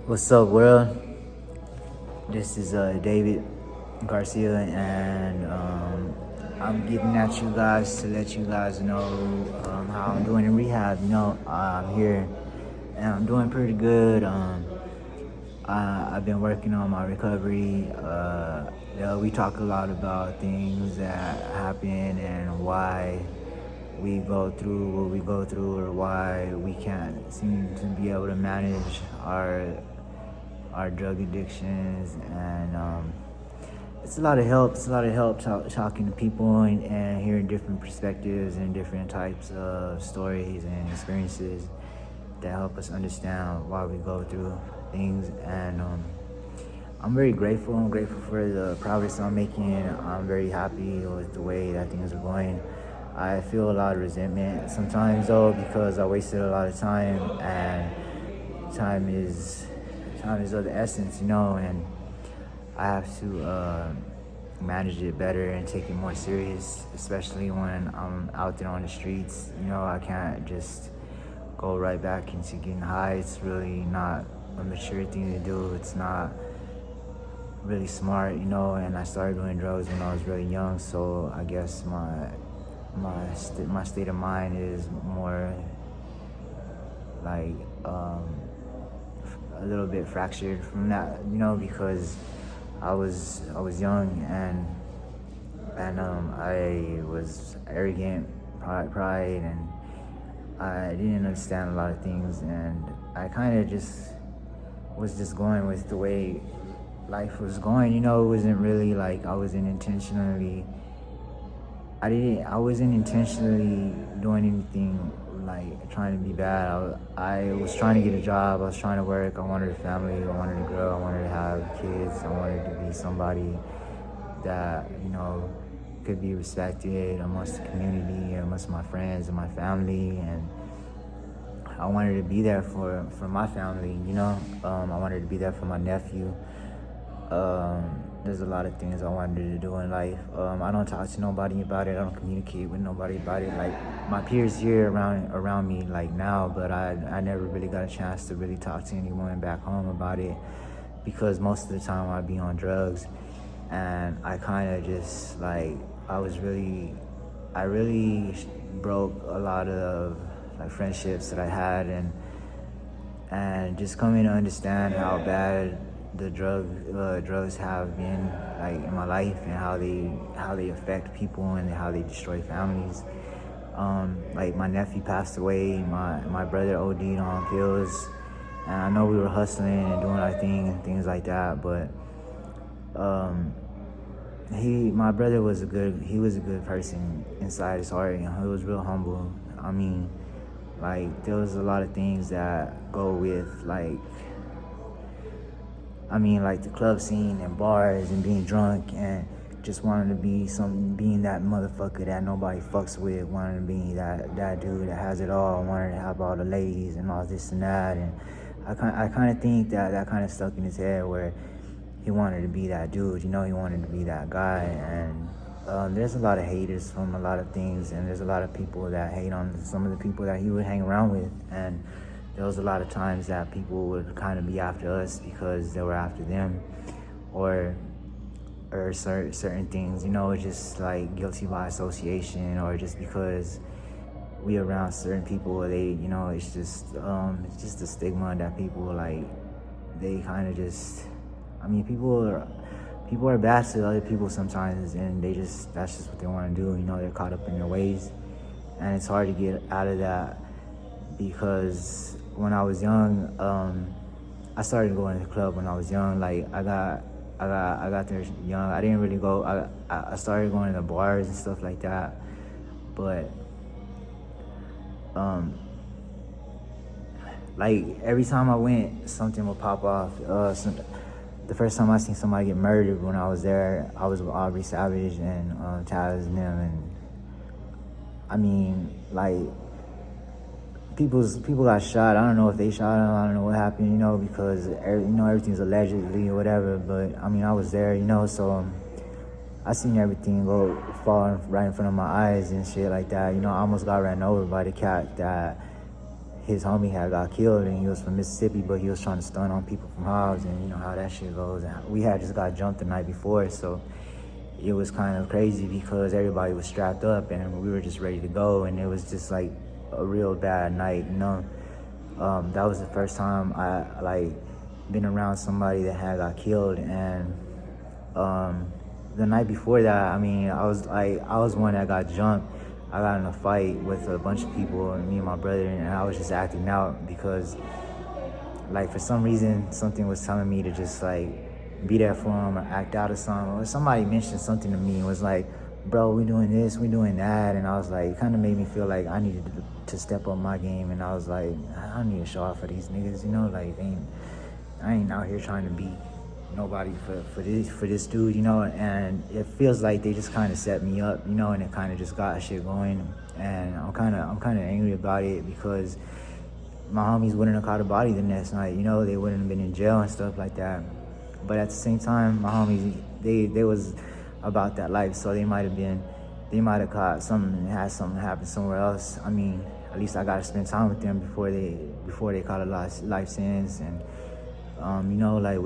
What's up, world? This is David Garcia, and I'm getting at you guys to let you guys know how I'm doing in rehab. I'm here and I'm doing pretty good. I've been working on my recovery. We talk a lot about things that happen and why we go through what we go through, or why we can't seem to be able to manage our drug addictions, and it's a lot of help. It's a lot of help talking to people and hearing different perspectives and different types of stories and experiences that help us understand why we go through things. And I'm very grateful. I'm grateful for the progress I'm making. I'm very happy with the way that things are going. I feel a lot of resentment sometimes, though, because I wasted a lot of time, and time is of the essence, and I have to manage it better and take it more serious, especially when I'm out there on the streets. I can't just go right back into getting high. It's really not a mature thing to do. It's not really smart, and I started doing drugs when I was really young, so I guess my state of mind is more like a little bit fractured from that, because I was young, and I was arrogant, pride, and I didn't understand a lot of things, and I kind of was just going with the way life was going. It wasn't really like I wasn't intentionally doing anything like trying to be bad. I was trying to get a job. I was trying to work. I wanted a family. I wanted to grow. I wanted to have kids. I wanted to be somebody that could be respected amongst the community, amongst my friends and my family. And I wanted to be there for my family. I wanted to be there for my nephew. There's a lot of things I wanted to do in life. I don't talk to nobody about it. I don't communicate with nobody about it. Like my peers here around me, like now, but I never really got a chance to really talk to anyone back home about it, because most of the time I'd be on drugs, and I kind of just like I really broke a lot of like friendships that I had, and just coming to understand how bad the drugs have been like in my life, and how they affect people and how they destroy families. Like my nephew passed away, my brother OD'd on pills, and I know we were hustling and doing our thing and things like that, but my brother was a good person inside his heart, and he was real humble. I mean, like there was a lot of things that go with like the club scene and bars and being drunk and just wanting to being that motherfucker that nobody fucks with, wanting to be that dude that has it all, wanting to have all the ladies and all this and that. And I kind of think that kind of stuck in his head, where he wanted to be that dude, he wanted to be that guy. And there's a lot of haters from a lot of things, and there's a lot of people that hate on some of the people that he would hang around with. And there was a lot of times that people would kind of be after us because they were after them, or certain things, just like guilty by association, or just because we around certain people, they, it's just a stigma that people like, they kind of just, people are bad to other people sometimes, and that's just what they want to do. They're caught up in their ways, and it's hard to get out of that, because when I was young, I started going to the club when I was young. Like I got there young. I didn't really go. I started going to the bars and stuff like that, but like every time I went, something would pop off. The first time I seen somebody get murdered when I was there, I was with Aubrey Savage and Taz and them, and like people got shot. I don't know if they shot them. I don't know what happened, because everything's allegedly or whatever. But I was there, so I seen everything fall right in front of my eyes and shit like that. I almost got ran over by the cat that his homie had got killed, and he was from Mississippi, but he was trying to stun on people from Hobbs, and you know how that shit goes. And we had just got jumped the night before, so it was kind of crazy because everybody was strapped up and we were just ready to go, and it was just like a real bad night, you know. That was the first time I like been around somebody that had got killed, and the night before that, I mean, I was one that got jumped. I got in a fight with a bunch of people, and me and my brother, and I was just acting out because, like, for some reason, something was telling me to just like be there for him or act out or something. Or somebody mentioned something to me and was like, "Bro, we doing this, we doing that," and I was like, it kind of made me feel like I needed to step up my game, and I was like, I don't need to show off for these niggas, you know, like I ain't out here trying to be nobody for this dude, you know. And it feels like they just kind of set me up, you know, and it kind of just got shit going, and I'm kind of angry about it because my homies wouldn't have caught a body the next night, you know. They wouldn't have been in jail and stuff like that. But at the same time, my homies, they was about that life, so they might have caught something, had something happen somewhere else. I mean, at least I got to spend time with them before they caught a life sentence. And you know, like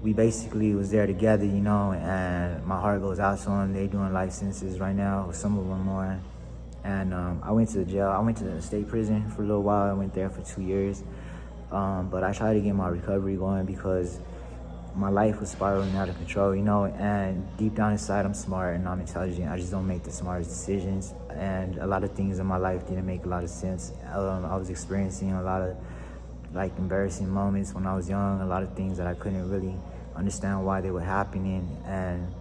we basically was there together, you know. And my heart goes out to them. They doing life sentences right now, some of them more. And I went to the jail. I went to the state prison for a little while. I went there for 2 years. But I tried to get my recovery going because my life was spiraling out of control, you know. And deep down inside, I'm smart and I'm intelligent. I just don't make the smartest decisions. And a lot of things in my life didn't make a lot of sense. I was experiencing a lot of like embarrassing moments when I was young, a lot of things that I couldn't really understand why they were happening, and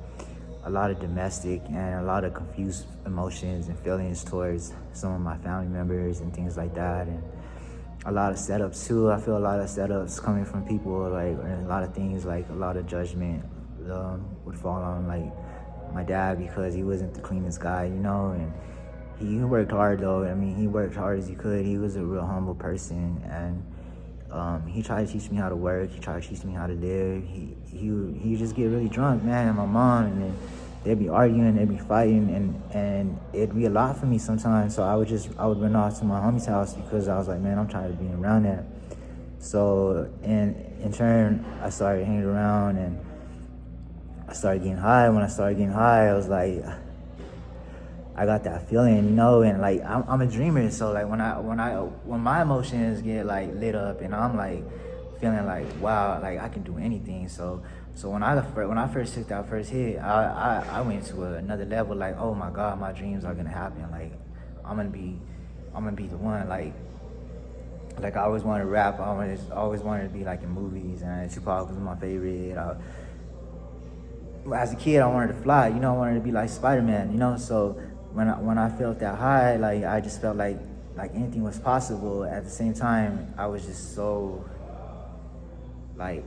a lot of domestic and a lot of confused emotions and feelings towards some of my family members and things like that. And a lot of setups too. I feel a lot of setups coming from people, like, and a lot of things, like a lot of judgment would fall on like my dad because he wasn't the cleanest guy, you know. And he worked hard though. I mean, he worked hard as he could. He was a real humble person, and he tried to teach me how to work. He tried to teach me how to live. He just get really drunk, man, and my mom, and then they'd be arguing, they'd be fighting, and it'd be a lot for me sometimes. So I would run off to my homie's house because I was like, man, I'm tired of being around that. So in turn, I started hanging around and I started getting high. When I started getting high, I was like, I got that feeling, you know. And like I'm a dreamer, so like when my emotions get like lit up and I'm like feeling like, wow, like I can do anything. So when I first took that first hit, I went to another level. Like, oh my God, my dreams are gonna happen. Like I'm gonna be the one. Like I always wanted to rap. I always wanted to be like in movies, and Tupac was my favorite. As a kid, I wanted to fly. You know, I wanted to be like Spider-Man. You know, so when I felt that high, like I just felt like anything was possible. At the same time, I was just so like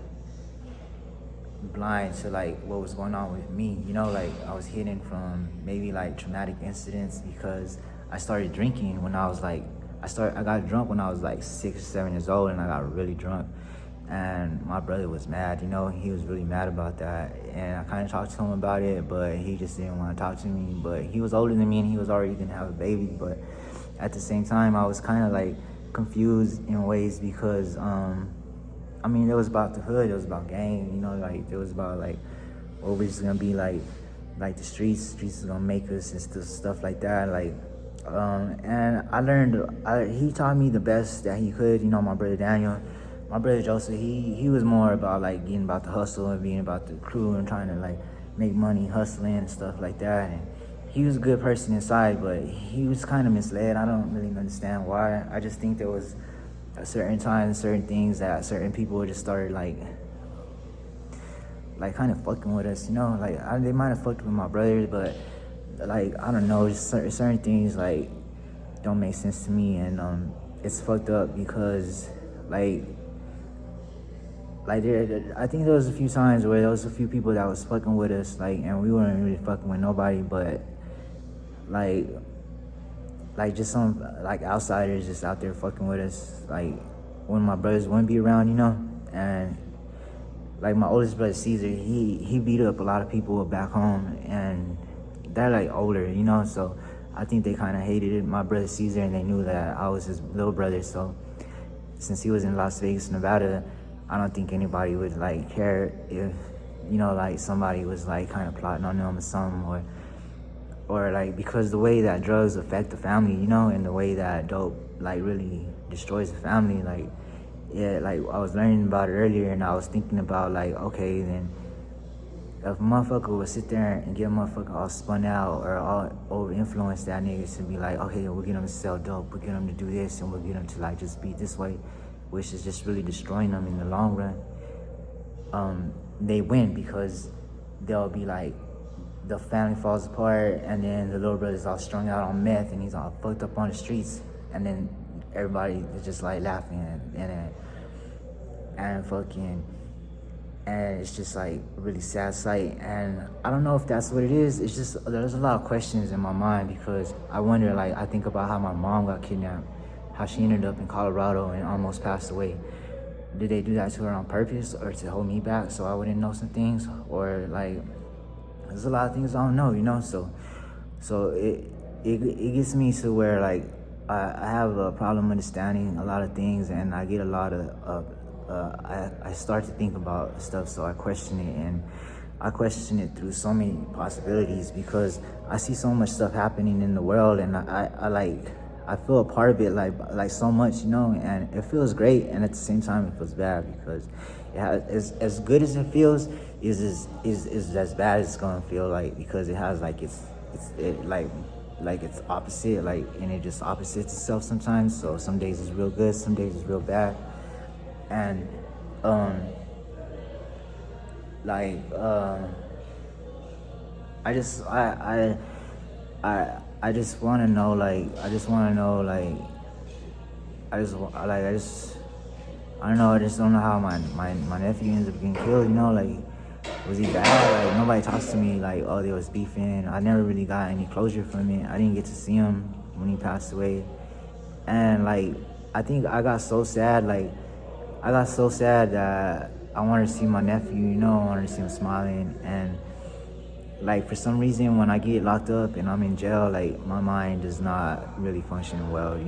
blind to like what was going on with me, you know. Like I was hidden from maybe like traumatic incidents because I started drinking when I was like I got drunk when I was like 6 or 7 years old, and I got really drunk, and my brother was mad, you know. He was really mad about that, and I kind of talked to him about it, but he just didn't want to talk to me. But he was older than me and he was already gonna have a baby. But at the same time, I was kind of like confused in ways because I mean, it was about the hood, it was about gang, you know. Like it was about like what we're just gonna be like the streets is gonna make us and stuff like that. Like and I learned, he taught me the best that he could, you know. My brother Daniel, my brother Joseph, he was more about like getting about the hustle and being about the crew and trying to like make money, hustling and stuff like that. And he was a good person inside, but he was kind of misled. I don't really understand why. I just think there was at certain times, certain things that certain people just started like kind of fucking with us, you know. Like they might have fucked with my brothers, but like I don't know, just certain things like don't make sense to me, and it's fucked up because like there, I think there was a few times where there was a few people that was fucking with us, like, and we weren't really fucking with nobody, but like just some like outsiders just out there fucking with us, like when my brothers wouldn't be around, you know. And like my oldest brother Caesar, he beat up a lot of people back home, and they're like older, you know. So I think they kind of hated it, my brother Caesar, and they knew that I was his little brother. So since he was in Las Vegas, Nevada, I don't think anybody would like care if, like somebody was like kind of plotting on them or something, or like, because the way that drugs affect the family, and the way that dope like really destroys the family, like, yeah, like I was learning about it earlier, and I was thinking about like, okay, then if a motherfucker would sit there and get a motherfucker all spun out or all over influence that nigga to be like, okay, we'll get him to sell dope, we'll get him to do this, and we'll get him to like just be this way, which is just really destroying them in the long run. They win because they'll be like, the family falls apart, and then the little brother's all strung out on meth, and he's all fucked up on the streets, and then everybody is just like laughing and fucking, and it's just like a really sad sight. And I don't know if that's what it is. It's just there's a lot of questions in my mind, because I wonder, like, I think about how my mom got kidnapped, how she ended up in Colorado and almost passed away. Did they do that to her on purpose, or to hold me back so I wouldn't know some things? Or like, there's a lot of things I don't know, so it gets me to where like I have a problem understanding a lot of things, and I get a lot of I start to think about stuff, so I question it, and I question it through so many possibilities, because I see so much stuff happening in the world, and I feel a part of it like so much, and it feels great, and at the same time it feels bad, because it has, as good as it feels is as bad as it's gonna feel, like, because it has like it's opposite, like, and it just opposites itself sometimes. So some days it's real good, some days it's real bad, and like I just I just want to know, like, I just I don't know, I just don't know how my nephew ends up getting killed, like, was he bad? Like, nobody talks to me like, oh, they was beefing. I never really got any closure from it. I didn't get to see him when he passed away. And like, I think I got so sad that I wanted to see my nephew, I wanted to see him smiling. And like, for some reason, when I get locked up and I'm in jail, like, my mind does not really function well,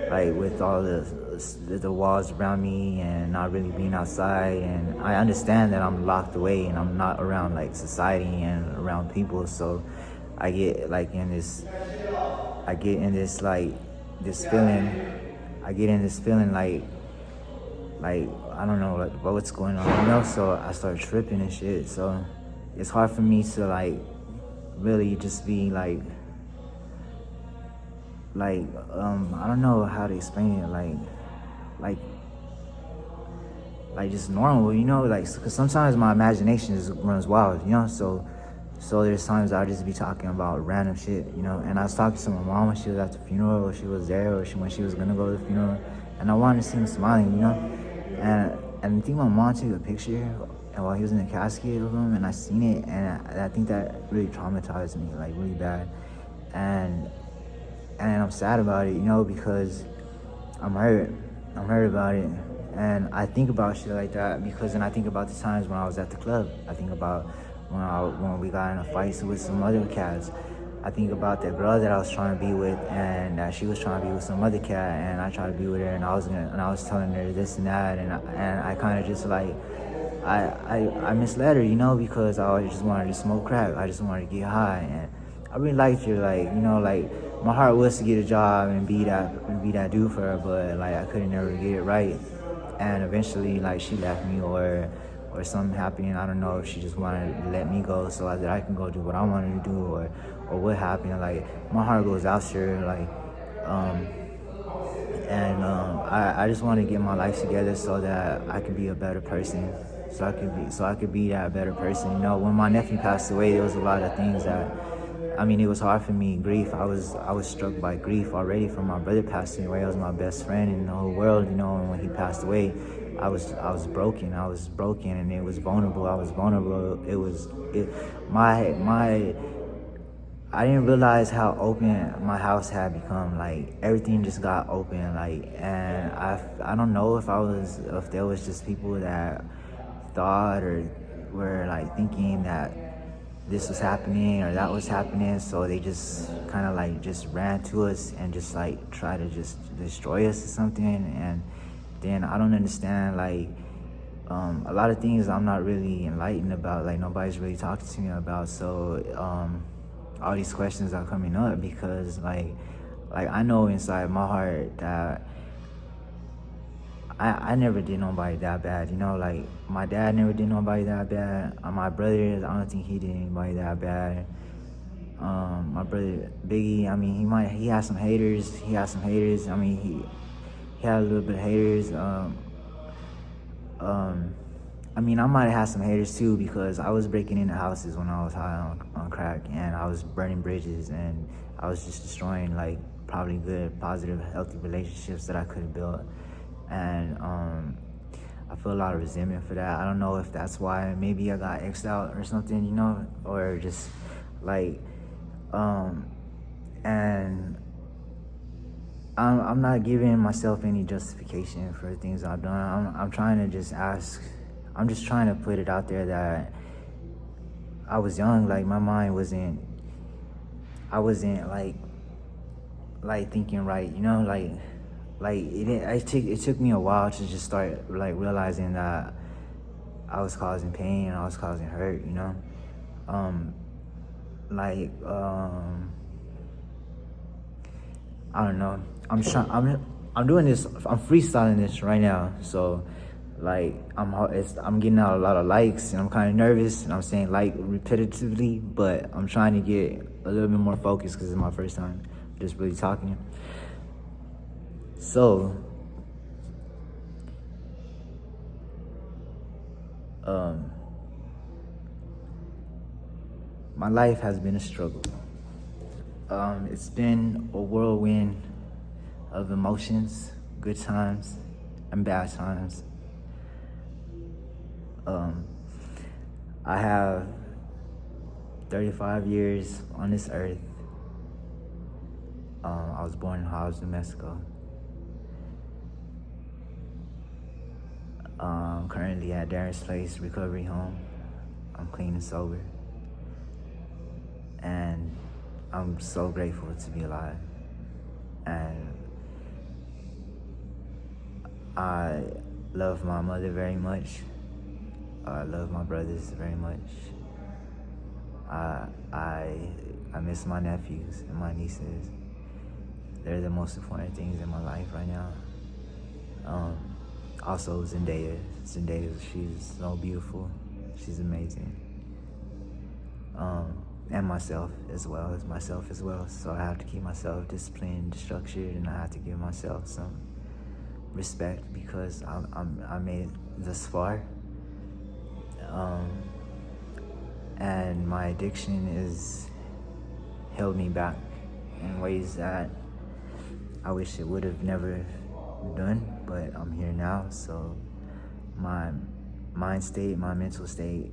like, with all the walls around me and not really being outside. And I understand that I'm locked away and I'm not around like society and around people, so I get like in this like this feeling like I don't know, like, what's going on, so I start tripping and shit. So it's hard for me to like really just be like I don't know how to explain it, like just normal, like, because sometimes my imagination just runs wild, so there's times I'll just be talking about random shit, and I was talking to my mom when she was at the funeral, or she was there, or when she was gonna go to the funeral, and I wanted to see him smiling, and I think my mom took a picture, and while he was in the casket of him, and I seen it, and I think that really traumatized me, like, really bad. And I'm sad about it, because I'm hurt about it. And I think about shit like that because then I think about the times when I was at the club. I think about when we got in a fight with some other cats. I think about the girl that I was trying to be with, and that she was trying to be with some other cat, and I tried to be with her, and I was telling her this and that, and I kind of just like I misled her, because I just wanted to smoke crack. I just wanted to get high, and I really liked her, like my heart was to get a job and be that dude for her, but like I couldn't never get it right. And eventually, like, she left me, or something happened. I don't know if she just wanted to let me go so that I can go do what I wanted to do, or what happened. Like, my heart goes out to her, like, I just want to get my life together so that I can be a better person. So I could be that better person. When my nephew passed away, there was a lot of things that, it was hard for me. Grief. I was struck by grief already from my brother passing away. He was my best friend in the whole world, and when he passed away, I was broken. I was broken, and it was vulnerable. I was vulnerable. I didn't realize how open my house had become. Like, everything just got open. Like, and I don't know if there was just people that thought or were like thinking that this was happening or that was happening, so they just kind of like just ran to us and just like try to just destroy us or something. And then I don't understand, like, a lot of things I'm not really enlightened about, like nobody's really talking to me about. So all these questions are coming up because like I know inside my heart that I never did nobody that bad, you know. Like my dad never did nobody that bad. My brother, I don't think he did anybody that bad. My brother Biggie, I mean, he had some haters. He had some haters. I mean, he had a little bit of haters. Um, I mean, I might have had some haters too because I was breaking into houses when I was high on crack, and I was burning bridges, and I was just destroying like probably good, positive, healthy relationships that I could have built. And I feel a lot of resentment for that. I don't know if that's why maybe I got X'd out or something, you know, or just like, and I'm not giving myself any justification for things I've done. I'm trying to just ask. I'm just trying to put it out there that I was young. Like my mind wasn't. I wasn't like thinking right. You know, like it took me a while to just start like realizing that I was causing pain and I was causing hurt. You know, like I don't know. I'm doing this. I'm freestyling this right now. So, like, I'm getting out a lot of likes, and I'm kind of nervous, and I'm saying like repetitively, but I'm trying to get a little bit more focused because it's my first time just really talking. So, my life has been a struggle. It's been a whirlwind of emotions, good times and bad times. I have 35 years on this earth. I was born in Hobbs, New Mexico. Currently at Darren's Place Recovery Home. I'm clean and sober. And I'm so grateful to be alive. And I love my mother very much. I love my brothers very much. I miss my nephews and my nieces. They're the most important things in my life right now. Also Zendaya, she's so beautiful. She's amazing. And myself as well. So I have to keep myself disciplined, structured, and I have to give myself some respect because I made it this far. And my addiction is held me back in ways that I wish it would have never done, but I'm here now. So my mind state, my mental state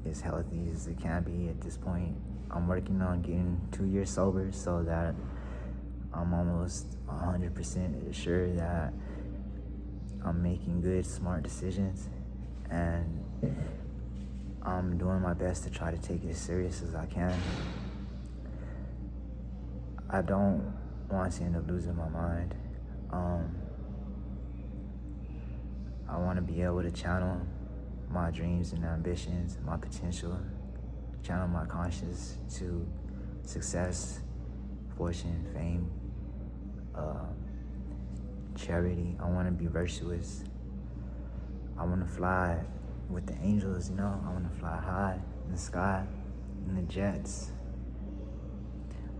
as healthy as it can be at this point. I'm working on getting 2 years sober so that I'm almost 100% sure that I'm making good, smart decisions, and I'm doing my best to try to take it as serious as I can. I don't want to end up losing my mind. I want to be able to channel my dreams and ambitions, my potential, channel my conscience to success, fortune, fame, charity. I want to be virtuous. I want to fly with the angels, you know. I want to fly high in the sky, in the jets.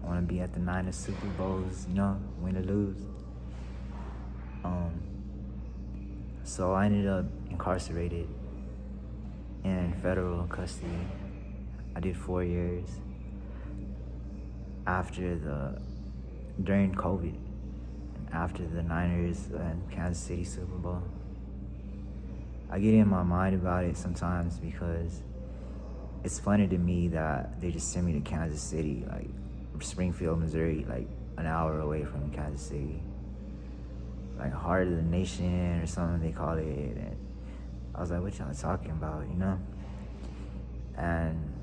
I want to be at the 9 Super Bowls, you know, win or lose. So I ended up incarcerated in federal custody. I did 4 years during COVID, and after the Niners and Kansas City Super Bowl. I get in my mind about it sometimes because it's funny to me that they just sent me to Kansas City, like Springfield, Missouri, like an hour away from Kansas City. Like heart of the nation or something they call it. And I was like, what y'all talking about, you know? And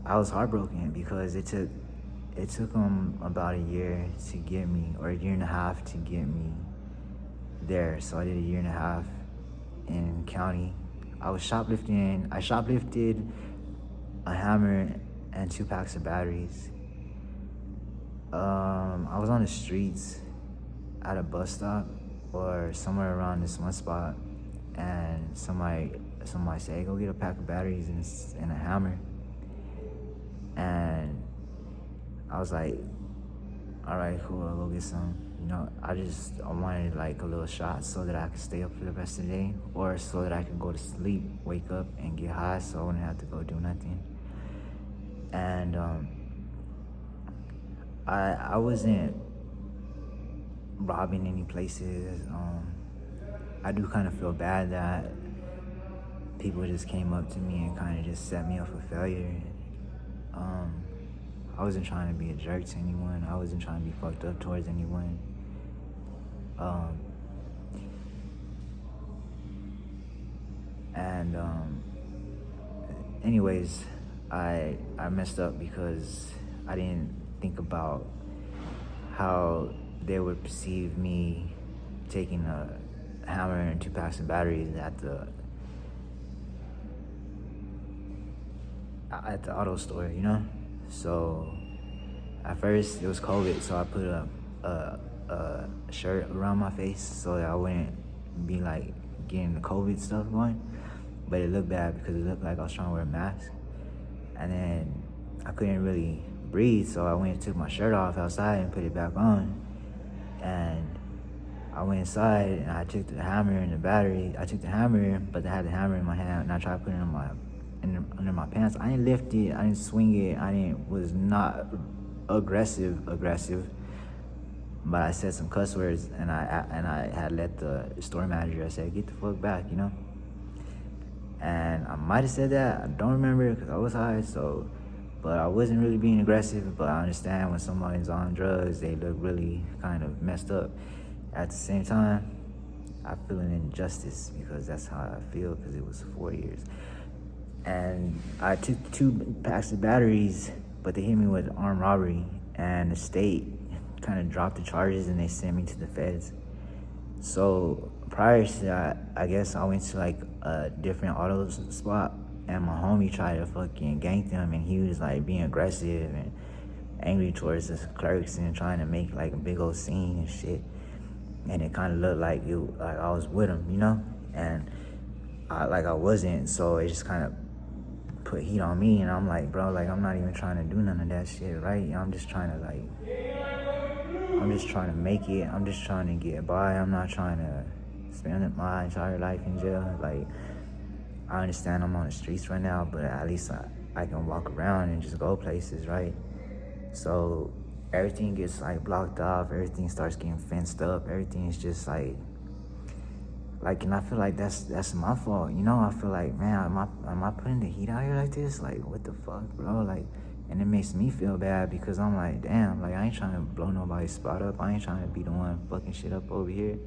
I was heartbroken because it took them about a year to get me, or a year and a half to get me there. So I did a year and a half in county. I was shoplifting. I shoplifted a hammer and 2 packs of batteries. I was on the streets at a bus stop or somewhere around this one spot, and somebody said, "Hey, go get a pack of batteries and a hammer." And I was like, "All right, cool, I'll go get some." I wanted like a little shot so that I could stay up for the rest of the day, or so that I could go to sleep, wake up, and get high, so I wouldn't have to go do nothing. And I wasn't robbing any places. I do kind of feel bad that people just came up to me and kind of just set me up for failure. Um, I wasn't trying to be a jerk to anyone. I wasn't trying to be fucked up towards anyone. Um, and anyways, I messed up because I didn't think about how they would perceive me taking a hammer and 2 packs of batteries at the auto store, So at first it was COVID, so I put a shirt around my face so that I wouldn't be like getting the COVID stuff going. But it looked bad because it looked like I was trying to wear a mask, and then I couldn't really breathe, so I went and took my shirt off outside and put it back on. And I went inside and I took the hammer and the battery. I took the hammer, but I had the hammer in my hand, and I tried to put it under my pants. I didn't lift it, I didn't swing it, was not aggressive, but I said some cuss words, and I had let the store manager, I said, "Get the fuck back," And I might have said that, I don't remember because I was high, but I wasn't really being aggressive. But I understand when somebody's on drugs, they look really kind of messed up. At the same time, I feel an injustice because that's how I feel, because it was 4 years. And I took 2 packs of batteries, but they hit me with armed robbery, and the state kind of dropped the charges and they sent me to the feds. So prior to that, I guess I went to like a different auto spot, and my homie tried to fucking gank them, and he was like being aggressive and angry towards the clerks and trying to make like a big old scene and shit. And it kind of looked like I was with him, and I wasn't. So it just kind of put heat on me, and I'm like, bro, like I'm not even trying to do none of that shit, right? I'm just trying to make it. I'm just trying to get by. I'm not trying to spend my entire life in jail. Like, I understand I'm on the streets right now, but at least I can walk around and just go places, right? So everything gets like blocked off. Everything starts getting fenced up. Everything is just like, and I feel like that's my fault, I feel like, man, am I putting the heat out here like this? Like, what the fuck, bro? Like, and it makes me feel bad because I'm like, damn, like I ain't trying to blow nobody's spot up. I ain't trying to be the one fucking shit up over here.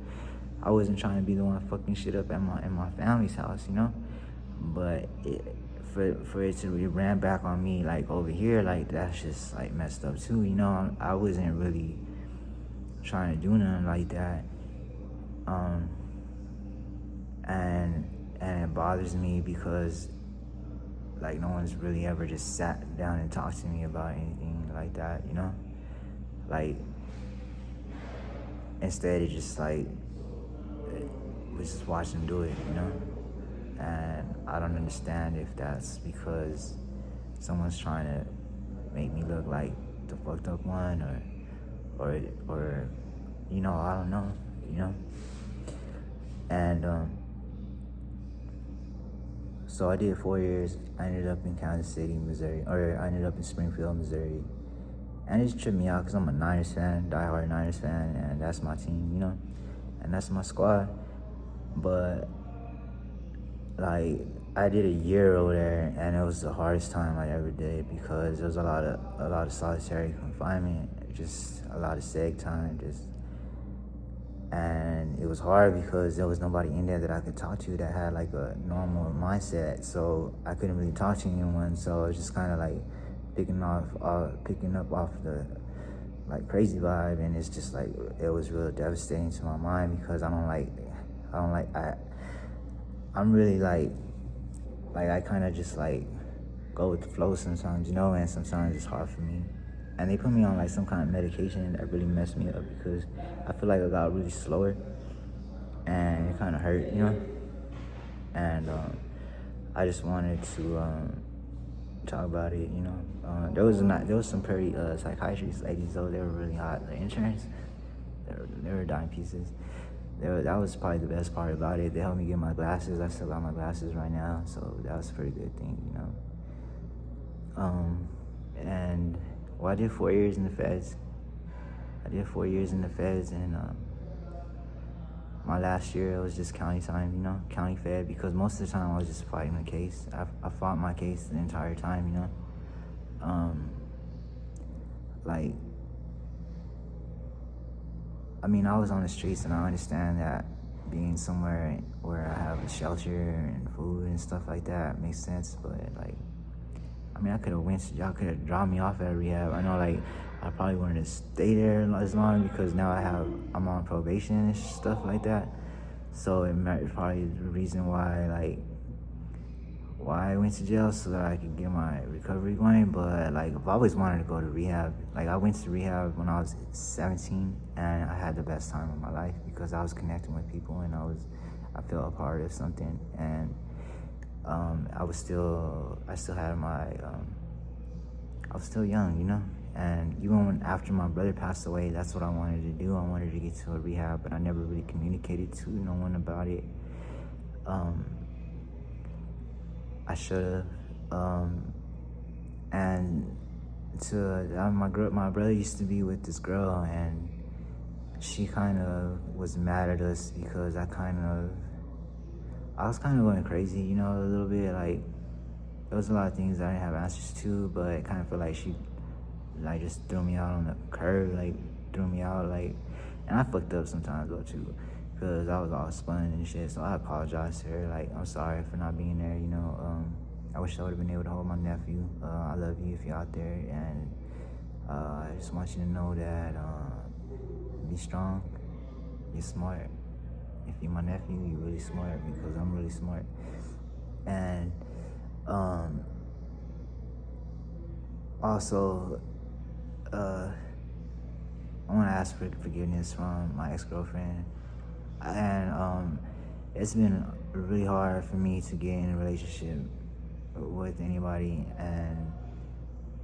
I wasn't trying to be the one fucking shit up in my family's house, But for it to be ran back on me like over here, like that's just like messed up too, I wasn't really trying to do nothing like that. And it bothers me because like no one's really ever just sat down and talked to me about anything like that, Like, instead it just like, we just watch them do it, And I don't understand if that's because someone's trying to make me look like the fucked up one, or I don't know, And so I did 4 years. I ended up in Kansas City, Missouri, or I ended up in Springfield, Missouri. And it just tripped me out because I'm a Niners fan, diehard Niners fan, and that's my team, and that's my squad. But like, I did a year over there, and it was the hardest time I ever did because there was a lot of solitary confinement, just a lot of seg time, and it was hard because there was nobody in there that I could talk to that had like a normal mindset, so I couldn't really talk to anyone. So it was just kind of like picking up off the like crazy vibe, and it's just like it was real devastating to my mind because I don't like I'm really like I kind of just like go with the flow sometimes, and sometimes it's hard for me. And they put me on like some kind of medication that really messed me up because I feel like I got really slower, and it kind of hurt, And I just wanted to talk about it, there was some pretty psychiatrist ladies though. They were really hot. The interns, they were dime pieces. That was probably the best part about it. They helped me get my glasses. I still got my glasses right now, so that was a pretty good thing, And well, I did 4 years in the feds. And my last year it was just county time, county fed, because most of the time I was just fighting the case. I fought my case the entire time, Like, I mean, I was on the streets, and I understand that being somewhere where I have a shelter and food and stuff like that makes sense, but like, I mean, y'all could have dropped me off at rehab. I know, like, I probably wanted to stay there as long because now I'm on probation and stuff like that. So it's probably the reason why I went to jail, so that I could get my recovery going. But like, I've always wanted to go to rehab. Like, I went to rehab when I was 17, and I had the best time of my life because I was connecting with people, and I felt a part of something. And I still had I was still young, and even after my brother passed away, that's what I wanted to do. I wanted to get to a rehab, but I never really communicated to no one about it. I should have. And my brother used to be with this girl, and she kind of was mad at us because I was kind of going crazy, a little bit. Like, there was a lot of things that I didn't have answers to, but I kind of feel like she, like, just threw me out on the curb, and I fucked up sometimes though too, because I was all spun and shit. So I apologize to her. Like, I'm sorry for not being there. I wish I would have been able to hold my nephew. I love you if you're out there, and I just want you to know that be strong, be smart. If you're my nephew, you're really smart because I'm really smart. And also, I want to ask for forgiveness from my ex-girlfriend. And it's been really hard for me to get in a relationship with anybody, and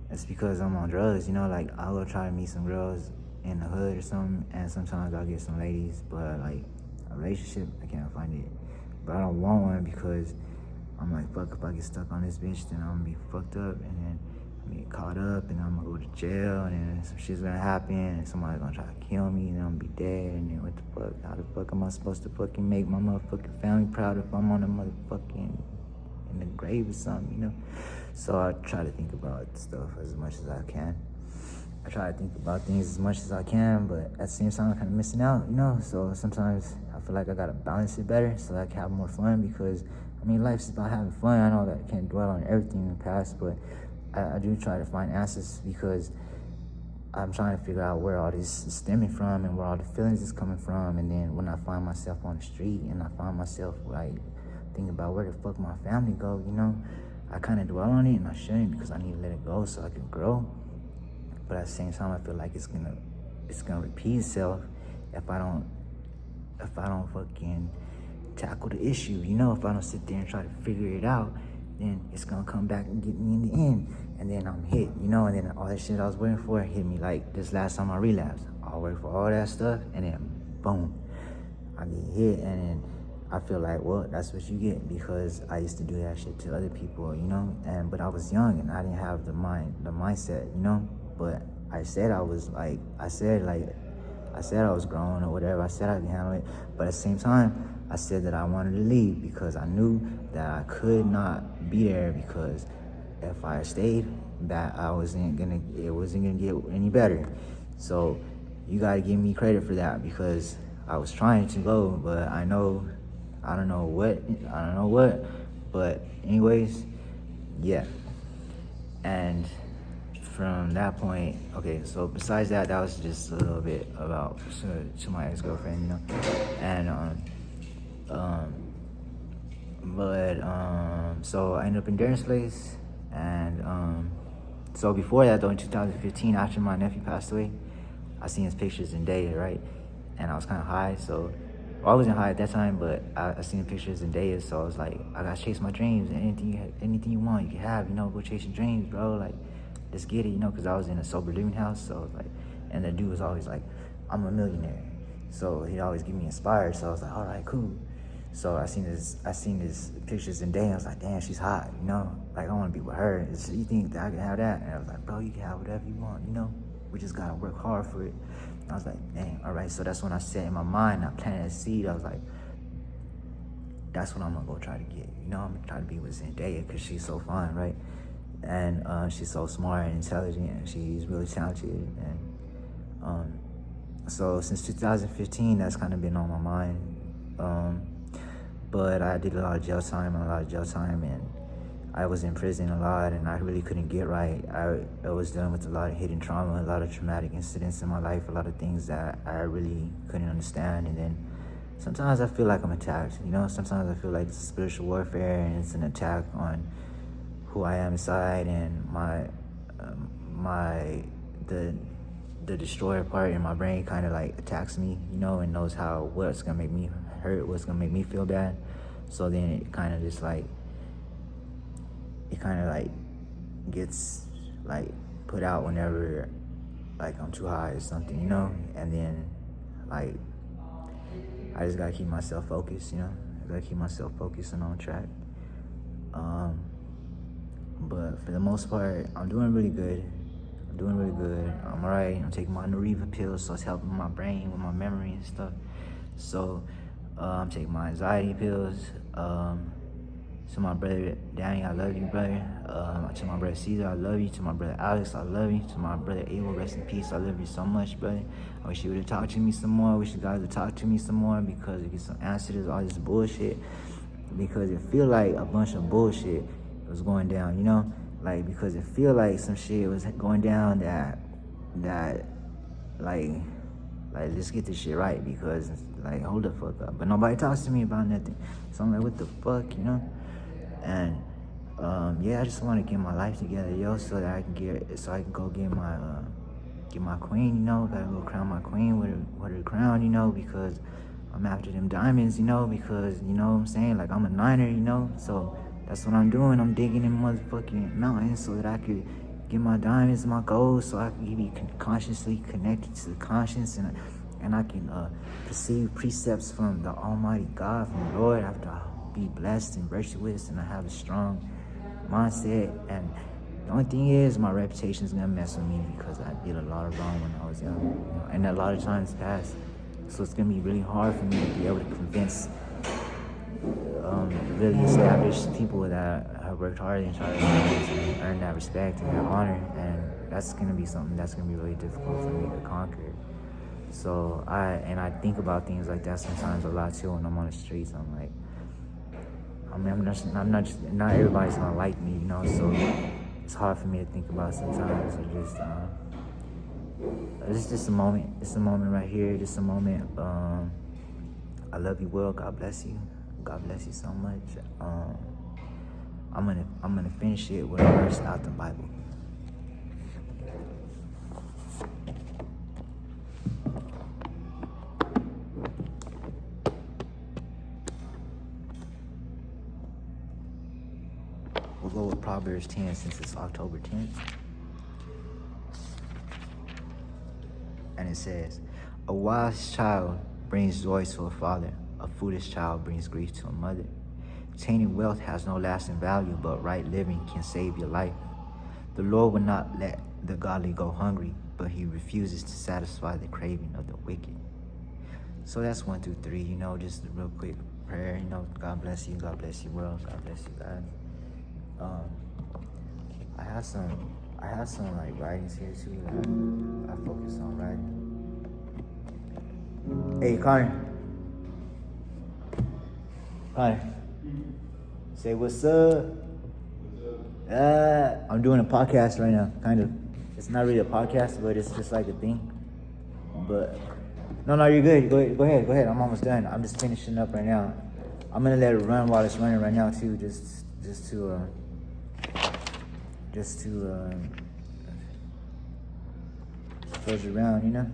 it's because I'm on drugs. Like, I'll go try to meet some girls in the hood or something, and sometimes I'll get some ladies, but like a relationship, I can't find it. But I don't want one because I'm like, fuck, if I get stuck on this bitch, then I'm gonna be fucked up, and then I'm gonna get caught up, and I'm gonna go to jail, and then some shit's gonna happen, and somebody's gonna try to kill me, and then I'm gonna be dead, and then what the fuck? How the fuck am I supposed to fucking make my motherfucking family proud if I'm on the motherfucking in the grave or something, So I try to think about stuff as much as I can. I try to think about things as much as I can, but at the same time, I'm kind of missing out, So sometimes I feel like I gotta balance it better so that I can have more fun, because I mean, life's about having fun. I know that I can't dwell on everything in the past, but I do try to find answers, because I'm trying to figure out where all this is stemming from and where all the feelings is coming from. And then when I find myself on the street and I find myself like thinking about where the fuck my family go, I kind of dwell on it, and I shouldn't, because I need to let it go so I can grow. But at the same time, I feel like it's gonna repeat itself if I don't fucking tackle the issue. If I don't sit there and try to figure it out, then it's gonna come back and get me in the end, and then I'm hit, and then all that shit I was waiting for hit me. Like this last time I relapsed, I worked for all that stuff, and then boom, I get hit, and then I feel like, well, that's what you get, because I used to do that shit to other people, but I was young and I didn't have the mindset, but I said I was grown or whatever. I said I could handle it, but at the same time, I said that I wanted to leave because I knew that I could not be there, because if I stayed, that it wasn't gonna get any better. So you gotta give me credit for that, because I was trying to go, but I don't know what, but anyways, yeah. And from that point, okay, so besides that, that was just a little bit about to my ex-girlfriend, you know, and um, so I ended up in Darren's place, and so before that though, in 2015, after my nephew passed away, I seen his pictures in Daya, right, and I was kind of high, so well, I wasn't high at that time, but I seen the pictures in Daya, so I was like, I gotta chase my dreams, and anything you want, you can have, you know, go chase your dreams, bro, like, let's get it, you know, because I was in a sober living house, so I was like, and the dude was always like, I'm a millionaire, so he'd always get me inspired, so I was like, all right, cool. So I seen this pictures in Day. I was like, damn, she's hot, you know. Like I want to be with her. You think that I can have that? And I was like, bro, you can have whatever you want, you know. We just gotta work hard for it. And I was like, dang, all right. So that's when I set in my mind. I planted a seed. I was like, that's what I'm gonna go try to get. You know, I'm gonna try to be with Zendaya because she's so fun, right? And she's so smart and intelligent. And she's really talented. And so since 2015, that's kind of been on my mind. But I did a lot of jail time, and I was in prison a lot, and I really couldn't get right. I was dealing with a lot of hidden trauma, a lot of traumatic incidents in my life, a lot of things that I really couldn't understand. And then sometimes I feel like I'm attacked, you know? Sometimes I feel like it's spiritual warfare, and it's an attack on who I am inside, and the destroyer part in my brain kind of like attacks me, you know, and knows what's gonna make me hurt, what's gonna make me feel bad. So then it kind of just like gets like put out whenever like I'm too high or something, you know. And then like I just gotta keep myself focused, you know. I gotta keep myself focused and on track. But for the most part, I'm doing really good. I'm alright. I'm taking my Nariva pills, so it's helping my brain with my memory and stuff. So I'm taking my anxiety pills. To my brother Danny, I love you, brother. To my brother Caesar, I love you. To my brother Alex, I love you. To my brother Abel, rest in peace. I love you so much, brother. I wish you would have talked to me some more. I wish you guys would talk to me some more because we get some answers to all this bullshit. Because it feel like a bunch of bullshit was going down, you know? Like, because it feel like some shit was going down that like let's get this shit right, because like hold the fuck up. But nobody talks to me about nothing. So I'm like, what the fuck, you know? And yeah, I just want to get my life together, yo, so that I can go get my queen, you know. Gotta go crown my queen with her crown, you know, because I'm after them diamonds, you know, because, you know what I'm saying, like I'm a niner, you know. So that's what I'm doing. I'm digging in motherfucking mountains so that I could get my diamonds, my goals, so I can be consciously connected to the conscience, and I can perceive precepts from the Almighty God, from the Lord, after I be blessed and virtuous, and I have a strong mindset. And the only thing is, my reputation is gonna mess with me because I did a lot of wrong when I was young, you know, and a lot of times passed. So it's gonna be really hard for me to be able to convince really established people that have worked hard and tried to earn that respect and that honor, and that's gonna be something that's gonna be really difficult for me to conquer. So I think about things like that sometimes a lot too when I'm on the streets. I'm like, not everybody's gonna like me, you know. So it's hard for me to think about sometimes. It's just a moment. It's a moment right here. Just a moment. I love you, Will. God bless you. God bless you so much. I'm gonna finish it with a verse out the Bible. We'll go with Proverbs 10 since it's October 10th. And it says, a wise child brings joy to a father. A foolish child brings grief to a mother. Attaining wealth has no lasting value, but right living can save your life. The Lord will not let the godly go hungry, but he refuses to satisfy the craving of the wicked. So that's 1 through 3, you know, just a real quick prayer, you know. God bless you, world, God bless you, God. I have some like writings here too that I focus on writing. Hey, Connor. Say what's up. I'm doing a podcast right now, kind of. It's not really a podcast, but it's just like a thing. But no, you're good. Go ahead. I'm almost done. I'm just finishing up right now. I'm gonna let it run while it's running right now too, just to close it around, you know.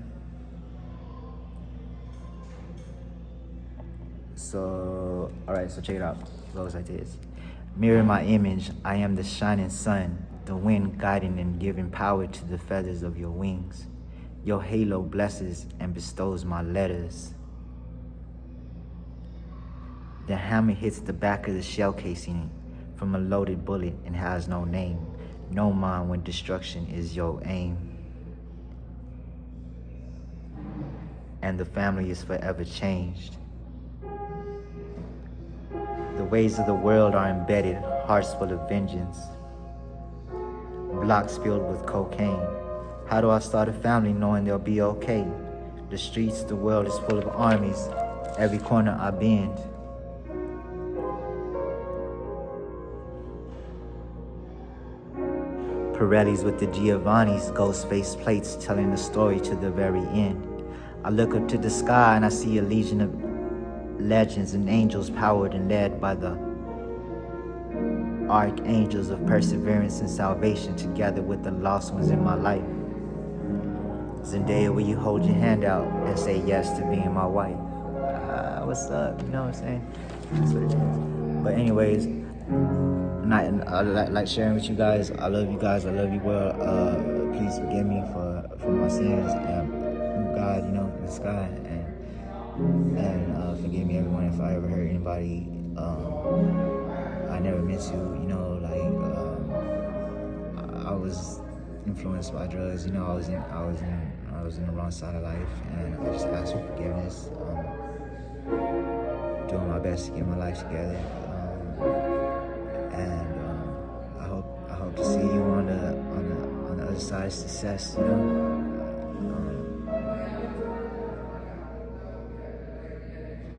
So, all right. So check it out. It goes like this. Mirror my image. I am the shining sun, the wind guiding and giving power to the feathers of your wings. Your halo blesses and bestows my letters. The hammer hits the back of the shell casing from a loaded bullet and has no name. No mind when destruction is your aim. And the family is forever changed. The ways of the world are embedded, hearts full of vengeance. Blocks filled with cocaine. How do I start a family knowing they'll be okay? The streets, the world is full of armies. Every corner I bend. Pirellis with the Giovanni's, ghost face plates telling the story to the very end. I look up to the sky and I see a legion of legends and angels powered and led by the archangels of perseverance and salvation together with the lost ones in my life. Zendaya, will you hold your hand out and say yes to being my wife? What's up? You know what I'm saying? That's what it is. But anyways, I like sharing with you guys. I love you guys. I love you well. Please forgive me for my sins and God, you know, in the sky, and forgive me, everyone, if I ever hurt anybody. I never meant to, you know, like I was influenced by drugs. You know, I was in the wrong side of life, and I just asked for forgiveness. Doing my best to get my life together, and I hope to see you on the other side of success. You know.